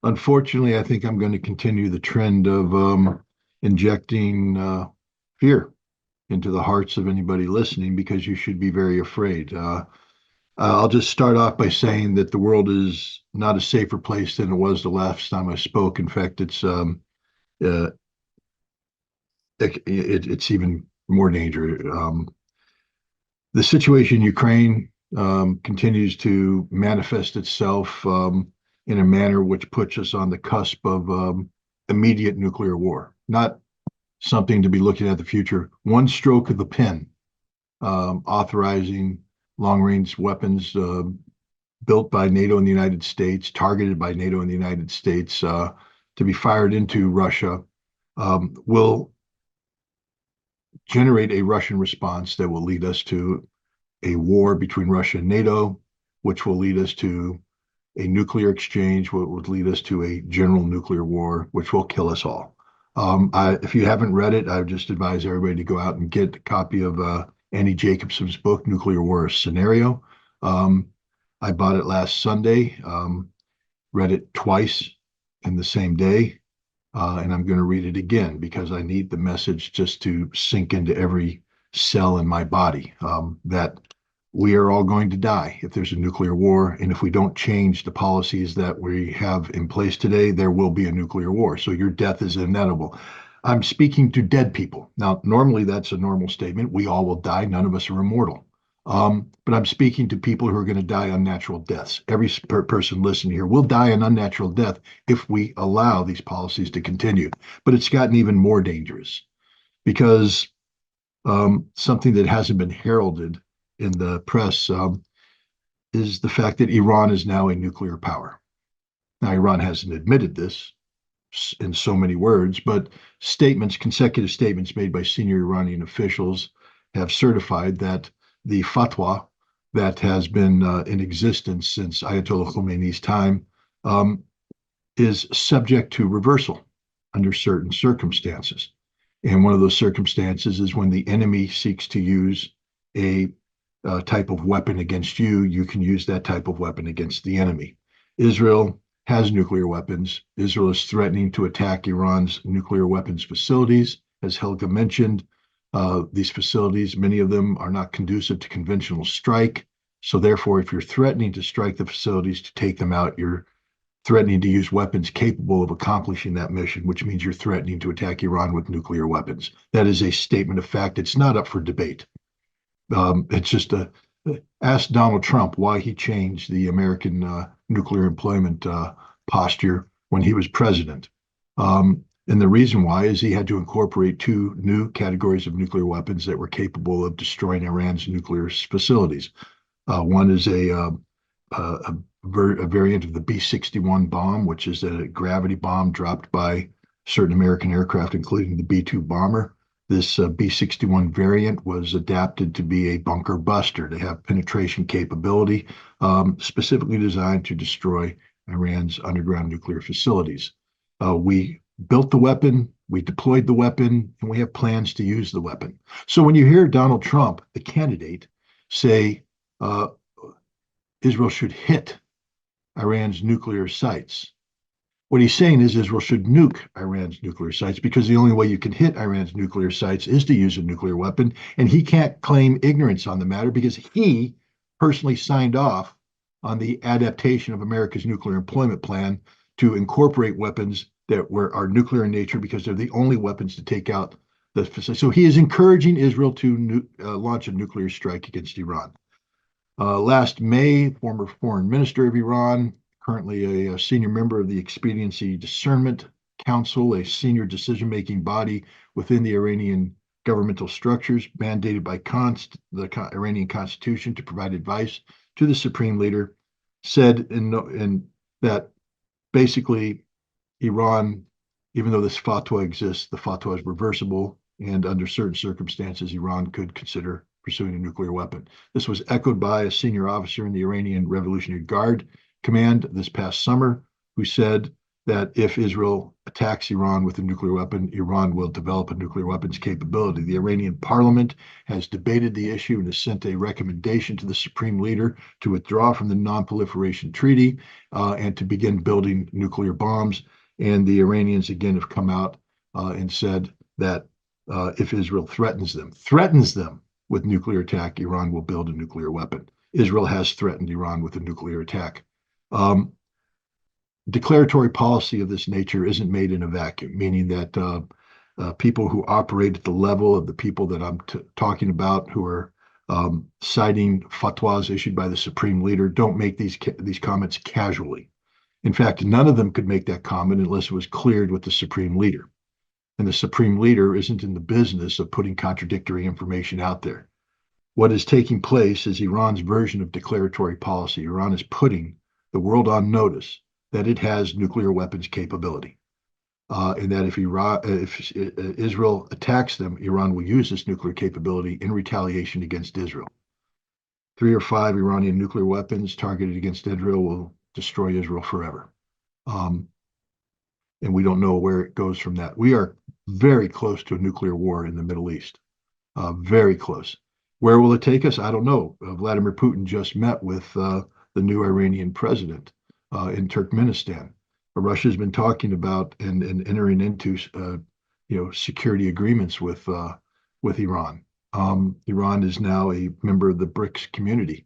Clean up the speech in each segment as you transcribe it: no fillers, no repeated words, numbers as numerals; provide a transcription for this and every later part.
Unfortunately, I think I'm going to continue the trend of injecting fear into the hearts of anybody listening because you should be very afraid. I'll just start off by saying that the world is not a safer place than it was the last time I spoke. In fact, uh, it's even more dangerous. The situation in Ukraine continues to manifest itself in a manner which puts us on the cusp of immediate nuclear war, not something to be looking at the future. One stroke of the pen authorizing long range weapons built by NATO and the United States, targeted by NATO and the United States to be fired into Russia, will generate a Russian response that will lead us to a war between Russia and NATO, which will lead us to a nuclear exchange, which would lead us to a general nuclear war, which will kill us all. If you haven't read it, I would just advise everybody to go out and get a copy of Annie Jacobson's book, Nuclear War Scenario. I bought it last Sunday, read it twice in the same day, and I'm going to read it again because I need the message just to sink into every cell in my body that we are all going to die if there's a nuclear war. And if we don't change the policies that we have in place today, there will be a nuclear war. So your death is inevitable. I'm speaking to dead people. Now, normally that's a normal statement. We all will die. None of us are immortal. But I'm speaking to people who are going to die unnatural deaths. Every person listening here will die an unnatural death if we allow these policies to continue. But it's gotten even more dangerous because something that hasn't been heralded in the press is the fact that Iran is now a nuclear power. Now, Iran hasn't admitted this in so many words, but consecutive statements made by senior Iranian officials have certified that the fatwa that has been in existence since Ayatollah Khomeini's time is subject to reversal under certain circumstances. And one of those circumstances is when the enemy seeks to use a type of weapon against you, you can use that type of weapon against the enemy. Israel has nuclear weapons. Israel is threatening to attack Iran's nuclear weapons facilities. As Helga mentioned, these facilities, many of them are not conducive to conventional strike. So therefore, if you're threatening to strike the facilities to take them out, you're threatening to use weapons capable of accomplishing that mission, which means you're threatening to attack Iran with nuclear weapons. That is a statement of fact. It's not up for debate. It's just ask Donald Trump why he changed the American nuclear employment posture when he was president. And the reason why is he had to incorporate two new categories of nuclear weapons that were capable of destroying Iran's nuclear facilities. One is a variant of the B-61 bomb, which is a gravity bomb dropped by certain American aircraft, including the B-2 bomber. This B-61 variant was adapted to be a bunker buster, to have penetration capability, specifically designed to destroy Iran's underground nuclear facilities. We built the weapon, we deployed the weapon, and we have plans to use the weapon. So when you hear Donald Trump, the candidate, say Israel should hit Iran's nuclear sites, what he's saying is Israel should nuke Iran's nuclear sites because the only way you can hit Iran's nuclear sites is to use a nuclear weapon. And he can't claim ignorance on the matter because he personally signed off on the adaptation of America's nuclear employment plan to incorporate weapons that are nuclear in nature because they're the only weapons to take out the facility. So he is encouraging Israel to launch a nuclear strike against Iran. Last May, former foreign minister of Iran, currently a senior member of the Expediency Discernment Council, a senior decision-making body within the Iranian governmental structures, mandated by the Iranian constitution to provide advice to the supreme leader, said that basically Iran, even though this fatwa exists, the fatwa is reversible, and under certain circumstances, Iran could consider pursuing a nuclear weapon. This was echoed by a senior officer in the Iranian Revolutionary Guard Command this past summer, who said that if Israel attacks Iran with a nuclear weapon, Iran will develop a nuclear weapons capability. The Iranian parliament has debated the issue and has sent a recommendation to the supreme leader to withdraw from the Non-Proliferation Treaty and to begin building nuclear bombs. And the Iranians again have come out and said that if Israel threatens them with nuclear attack, Iran will build a nuclear weapon. Israel has threatened Iran with a nuclear attack. Declaratory policy of this nature isn't made in a vacuum, meaning that people who operate at the level of the people that I'm talking about, who are citing fatwas issued by the supreme leader, don't make these comments casually. In fact, none of them could make that comment unless it was cleared with the supreme leader. And the supreme leader isn't in the business of putting contradictory information out there. What is taking place is Iran's version of declaratory policy. Iran is putting the world on notice that it has nuclear weapons capability, and that if Israel attacks them, Iran will use this nuclear capability in retaliation against Israel. 3 or 5 Iranian nuclear weapons targeted against Israel will destroy Israel forever. And we don't know where it goes from that. We are very close to a nuclear war in the Middle East, very close. Where will it take us? I don't know. Vladimir Putin just met with the new Iranian president in Turkmenistan. Russia's been talking about and entering into security agreements with Iran. Iran is now a member of the BRICS community.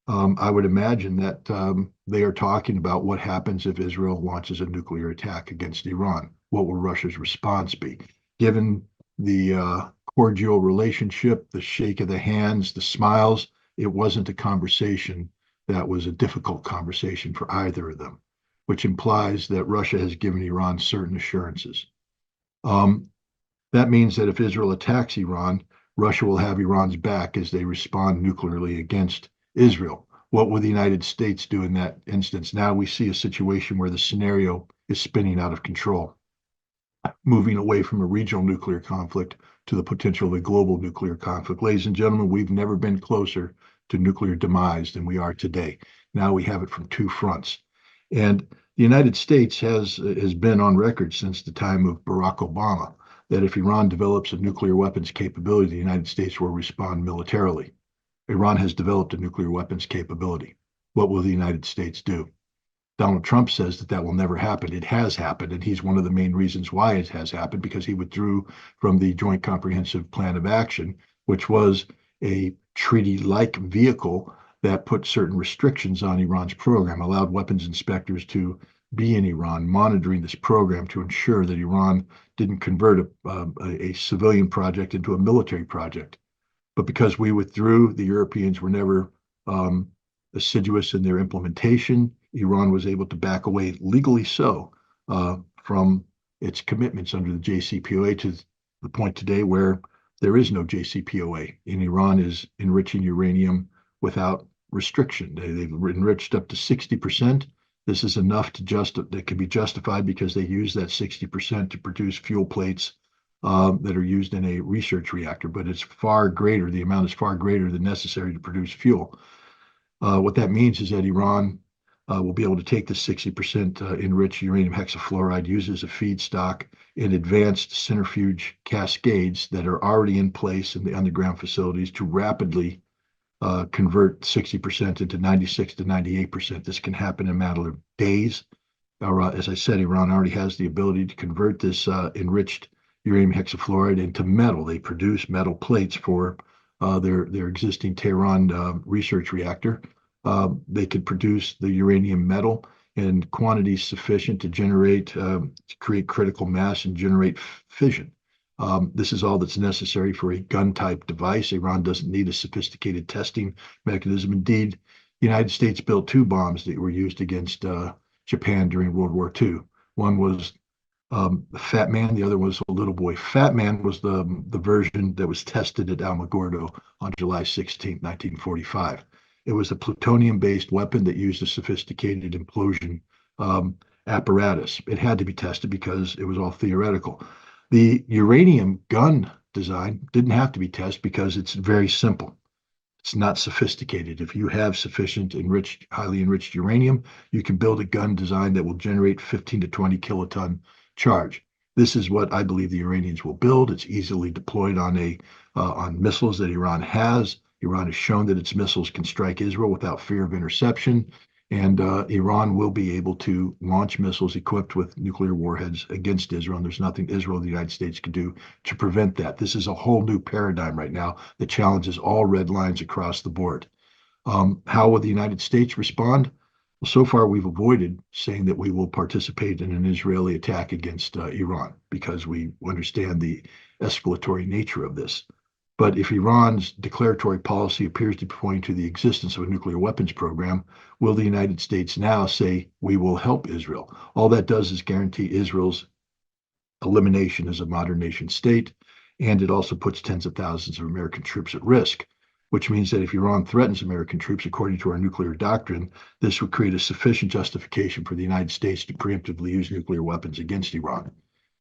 I would imagine that they are talking about what happens if Israel launches a nuclear attack against Iran. What will Russia's response be? Given the cordial relationship, the shake of the hands, the smiles, it wasn't a conversation that was a difficult conversation for either of them, which implies that Russia has given Iran certain assurances. That means that if Israel attacks Iran, Russia will have Iran's back as they respond nuclearly against Israel. What will the United States do in that instance? Now we see a situation where the scenario is spinning out of control, moving away from a regional nuclear conflict to the potential of a global nuclear conflict. Ladies and gentlemen, we've never been closer to nuclear demise than we are today. Now we have it from 2 fronts. And the United States has been on record since the time of Barack Obama that if Iran develops a nuclear weapons capability, the United States will respond militarily. Iran has developed a nuclear weapons capability. What will the United States do? Donald Trump says that will never happen. It has happened, and he's one of the main reasons why it has happened, because he withdrew from the Joint Comprehensive Plan of Action, which was a treaty-like vehicle that put certain restrictions on Iran's program, allowed weapons inspectors to be in Iran, monitoring this program to ensure that Iran didn't convert a civilian project into a military project. But because we withdrew, the Europeans were never assiduous in their implementation. Iran was able to back away, legally so, from its commitments under the JCPOA to the point today where there is no JCPOA, and Iran is enriching uranium without restriction. They've enriched up to 60%. This is enough that can be justified because they use that 60% to produce fuel plates that are used in a research reactor, but it's far greater. The amount is far greater than necessary to produce fuel. What that means is that Iran will be able to take the 60% enriched uranium hexafluoride, use as a feedstock in advanced centrifuge cascades that are already in place in the underground facilities to rapidly convert 60% into 96 to 98%. This can happen in a matter of days. As I said, Iran already has the ability to convert this enriched uranium hexafluoride into metal. They produce metal plates for their existing Tehran research reactor. They could produce the uranium metal in quantities sufficient to create critical mass and generate fission. This is all that's necessary for a gun-type device. Iran doesn't need a sophisticated testing mechanism. Indeed, the United States built 2 bombs that were used against Japan during World War II. One was Fat Man, the other was a Little Boy. Fat Man was the version that was tested at Alamogordo on July 16, 1945. It was a plutonium-based weapon that used a sophisticated implosion apparatus. It had to be tested because it was all theoretical. The uranium gun design didn't have to be tested because it's very simple. It's not sophisticated. If you have sufficient highly enriched uranium, you can build a gun design that will generate 15 to 20 kiloton charge. This is what I believe the Iranians will build. It's easily deployed on missiles that Iran has. Iran has shown that its missiles can strike Israel without fear of interception, and Iran will be able to launch missiles equipped with nuclear warheads against Israel. And there's nothing Israel or the United States can do to prevent that. This is a whole new paradigm right now that challenges all red lines across the board. How will the United States respond? Well, so far, we've avoided saying that we will participate in an Israeli attack against Iran because we understand the escalatory nature of this. But if Iran's declaratory policy appears to be pointing to the existence of a nuclear weapons program, will the United States now say we will help Israel? All that does is guarantee Israel's elimination as a modern nation state, and it also puts tens of thousands of American troops at risk, which means that if Iran threatens American troops according to our nuclear doctrine, this would create a sufficient justification for the United States to preemptively use nuclear weapons against Iran.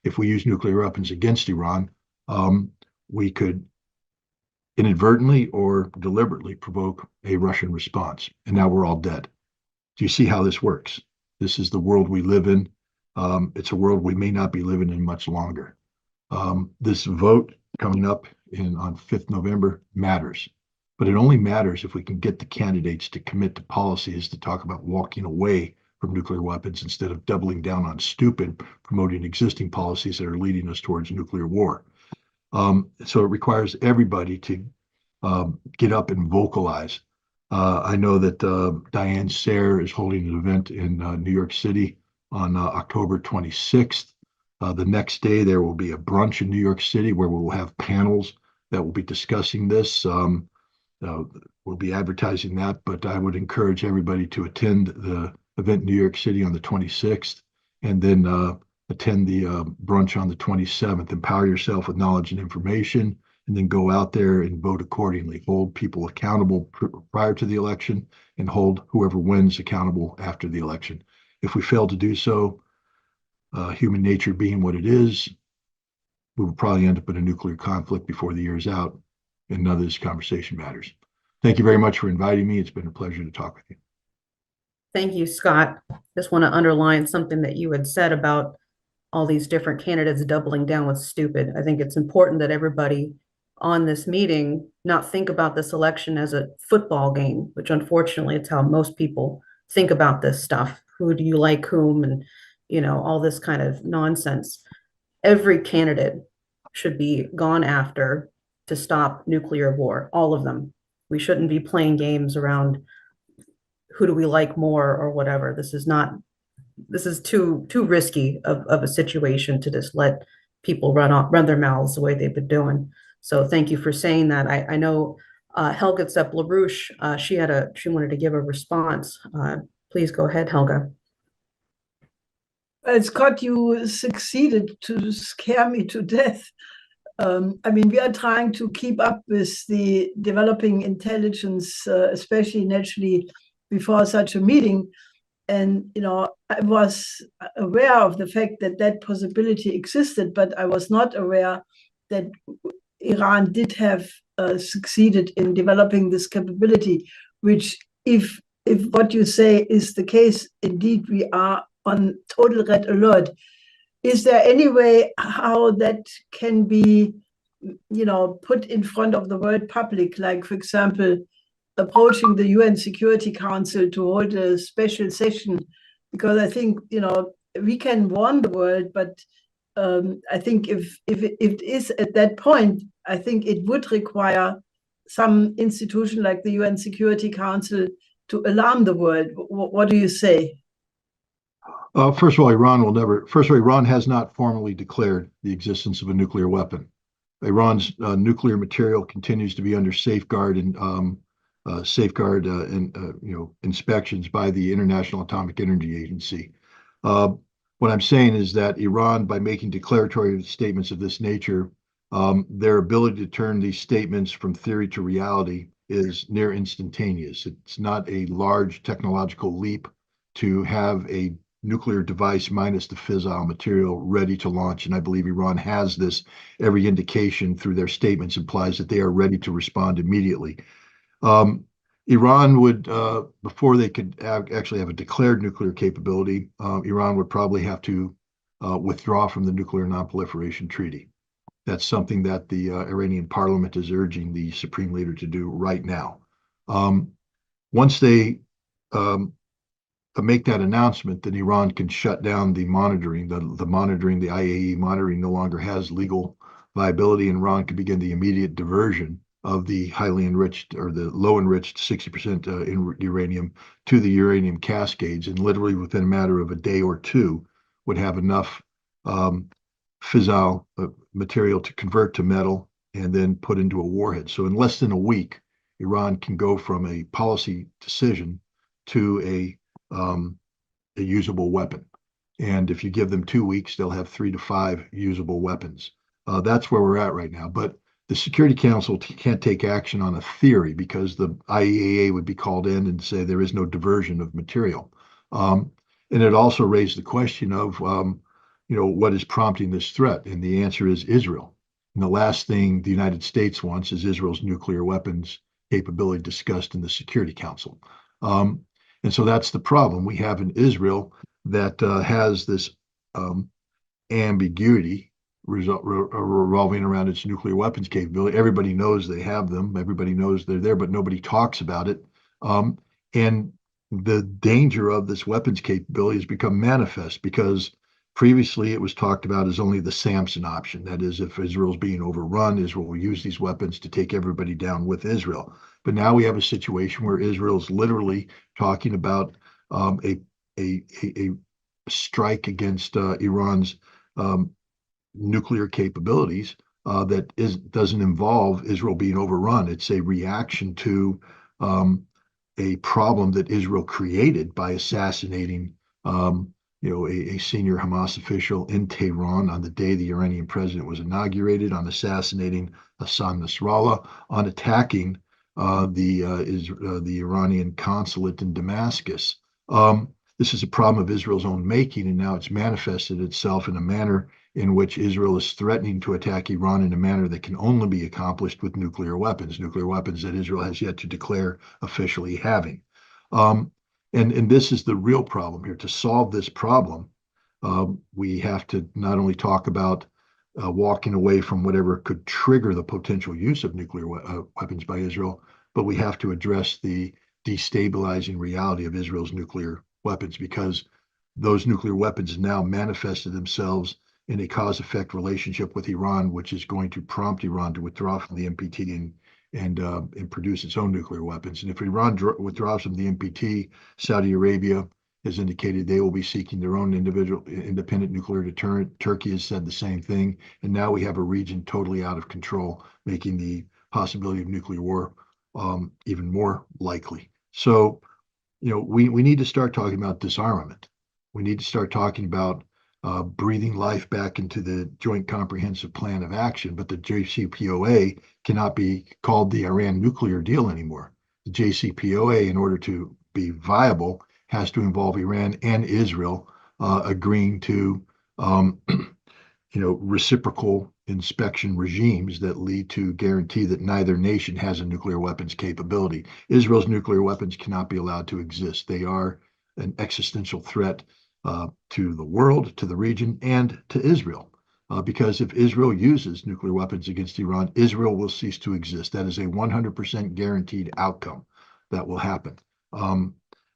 If we use nuclear weapons against Iran, we could inadvertently or deliberately provoke a Russian response. And now we're all dead. Do you see how this works? This is the world we live in. It's a world we may not be living in much longer. This vote coming up on 5th November matters, but it only matters if we can get the candidates to commit to policies to talk about walking away from nuclear weapons instead of doubling down on stupid, promoting existing policies that are leading us towards nuclear war. So it requires everybody to get up and vocalize. I know that Diane Sayre is holding an event in New York City on October 26th. The next day, there will be a brunch in New York City where we will have panels that will be discussing this. We'll be advertising that, but I would encourage everybody to attend the event in New York City on the 26th and then attend the brunch on the 27th. Empower yourself with knowledge and information, and then go out there and vote accordingly. Hold people accountable prior to the election and hold whoever wins accountable after the election. If we fail to do so, human nature being what it is, we will probably end up in a nuclear conflict before the year is out, and none of this conversation matters. Thank you very much for inviting me. It's been a pleasure to talk with you. Thank you, Scott. Just want to underline something that you had said about all these different candidates doubling down with stupid. I think it's important that everybody on this meeting not think about this election as a football game, which unfortunately it's how most people think about this stuff. Who do you like whom, and all this kind of nonsense. Every candidate should be gone after to stop nuclear war, all of them. We shouldn't be playing games around who do we like more or whatever. This is too risky of a situation to just let people run their mouths the way they've been doing. So thank you for saying that. I know Helga Zepp-LaRouche, she wanted to give a response. Please go ahead, Helga. Scott, you succeeded to scare me to death. We are trying to keep up with the developing intelligence, especially naturally before such a meeting. And, I was aware of the fact that possibility existed, but I was not aware that Iran did have succeeded in developing this capability, which if what you say is the case, indeed, we are on total red alert. Is there any way how that can be, put in front of the world public, like, for example, approaching the UN Security Council to hold a special session? Because I think, we can warn the world, but I think if it is at that point, I think it would require some institution like the UN Security Council to alarm the world. What do you say? First of all, Iran has not formally declared the existence of a nuclear weapon. Iran's nuclear material continues to be under safeguard and inspections by the International Atomic Energy Agency. What I'm saying is that Iran, by making declaratory statements of this nature, their ability to turn these statements from theory to reality is near instantaneous. It's not a large technological leap to have a nuclear device minus the fissile material ready to launch. And I believe Iran has this. Every indication through their statements implies that they are ready to respond immediately. Iran would, before they could actually have a declared nuclear capability, Iran would probably have to withdraw from the Nuclear Non-Proliferation Treaty. That's something that the Iranian parliament is urging the supreme leader to do right now. Once they make that announcement, then Iran can shut down the monitoring. The monitoring, the IAEA monitoring no longer has legal viability, and Iran can begin the immediate diversion of the highly enriched or the low enriched 60% in uranium to the uranium cascades, and literally within a matter of a day or two would have enough fissile material to convert to metal and then put into a warhead. So in less than a week, Iran can go from a policy decision to a usable weapon. And if you give them 2 weeks, they'll have 3 to 5 usable weapons. That's where we're at right now. But the Security Council can't take action on a theory because the IAEA would be called in and say there is no diversion of material. And it also raised the question of, what is prompting this threat? And the answer is Israel. And the last thing the United States wants is Israel's nuclear weapons capability discussed in the Security Council. And so that's the problem. We have in Israel that has this ambiguity revolving around its nuclear weapons capability. Everybody knows they have them. Everybody knows they're there, but nobody talks about it. And the danger of this weapons capability has become manifest because previously it was talked about as only the Samson option. That is, if Israel's being overrun, Israel will use these weapons to take everybody down with Israel. But now we have a situation where Israel's literally talking about a strike against Iran's nuclear capabilities that doesn't involve Israel being overrun. It's a reaction to a problem that Israel created by assassinating a senior Hamas official in Tehran on the day the Iranian president was inaugurated, on assassinating Hassan Nasrallah, on attacking the Iranian consulate in Damascus. This is a problem of Israel's own making, and now it's manifested itself in a manner in which Israel is threatening to attack Iran in a manner that can only be accomplished with nuclear weapons that Israel has yet to declare officially having. And this is the real problem here. To solve this problem, we have to not only talk about walking away from whatever could trigger the potential use of nuclear weapons by Israel, but we have to address the destabilizing reality of Israel's nuclear weapons, because those nuclear weapons now manifested themselves in a cause-effect relationship with Iran, which is going to prompt Iran to withdraw from the NPT and produce its own nuclear weapons. And if Iran withdraws from the NPT, Saudi Arabia has indicated they will be seeking their own independent nuclear deterrent. Turkey has said the same thing. And now we have a region totally out of control, making the possibility of nuclear war even more likely. So, we need to start talking about disarmament. We need to start talking about breathing life back into the Joint Comprehensive Plan of Action, but the JCPOA cannot be called the Iran nuclear deal anymore. The JCPOA, in order to be viable, has to involve Iran and Israel agreeing to, reciprocal inspection regimes that lead to guarantee that neither nation has a nuclear weapons capability. Israel's nuclear weapons cannot be allowed to exist. They are an existential threat to the world, to the region, and to Israel. Because if Israel uses nuclear weapons against Iran, Israel will cease to exist. That is a 100% guaranteed outcome that will happen.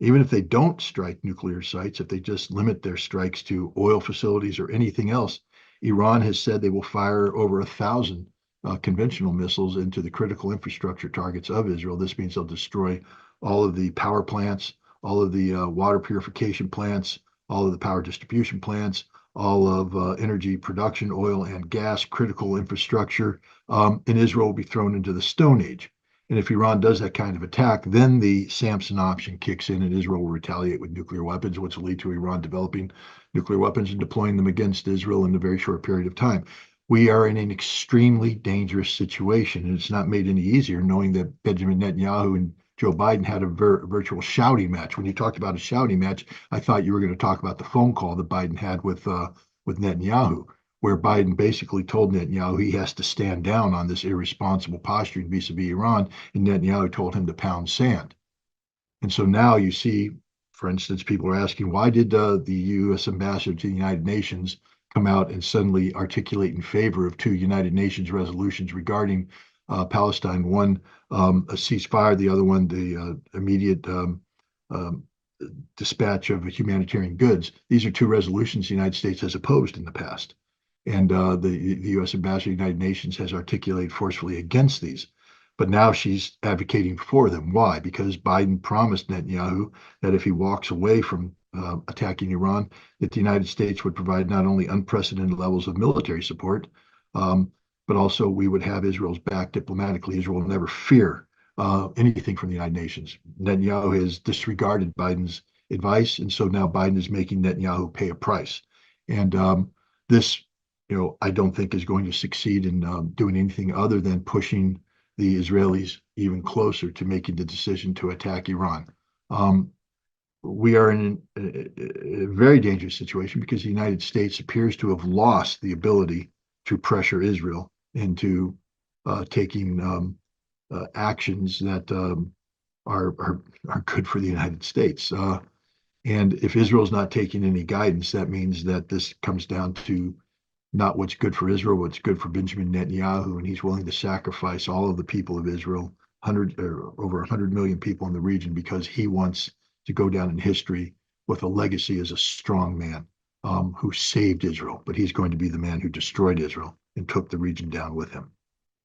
Even if they don't strike nuclear sites, if they just limit their strikes to oil facilities or anything else, Iran has said they will fire over 1,000 conventional missiles into the critical infrastructure targets of Israel. This means they'll destroy all of the power plants, all of the water purification plants, all of the power distribution plants, all of energy production, oil and gas, critical infrastructure, and Israel will be thrown into the Stone Age. And if Iran does that kind of attack, then the Samson option kicks in and Israel will retaliate with nuclear weapons, which will lead to Iran developing nuclear weapons and deploying them against Israel in a very short period of time. We are in an extremely dangerous situation, and it's not made any easier knowing that Benjamin Netanyahu and Joe Biden had a virtual shouting match. When you talked about a shouting match, I thought you were going to talk about the phone call that Biden had with Netanyahu. where Biden basically told Netanyahu he has to stand down on this irresponsible posturing vis-a-vis Iran, and Netanyahu told him to pound sand. And so now you see, for instance, people are asking, why did the U.S. ambassador to the United Nations come out and suddenly articulate in favor of 2 United Nations resolutions regarding Palestine? One, a ceasefire, the other one, the immediate dispatch of humanitarian goods. These are 2 resolutions the United States has opposed in the past. And the U.S. ambassador to the United Nations has articulated forcefully against these. But now she's advocating for them. Why? Because Biden promised Netanyahu that if he walks away from attacking Iran, that the United States would provide not only unprecedented levels of military support, but also we would have Israel's back diplomatically. Israel will never fear anything from the United Nations. Netanyahu has disregarded Biden's advice, and so now Biden is making Netanyahu pay a price. And this, I don't think is going to succeed in doing anything other than pushing the Israelis even closer to making the decision to attack Iran. We are in a very dangerous situation because the United States appears to have lost the ability to pressure Israel into taking actions that are good for the United States. And if Israel's not taking any guidance, that means that this comes down to not what's good for Israel, what's good for Benjamin Netanyahu, and he's willing to sacrifice all of the people of Israel, over 100 million people in the region, because he wants to go down in history with a legacy as a strong man who saved Israel. But he's going to be the man who destroyed Israel and took the region down with him.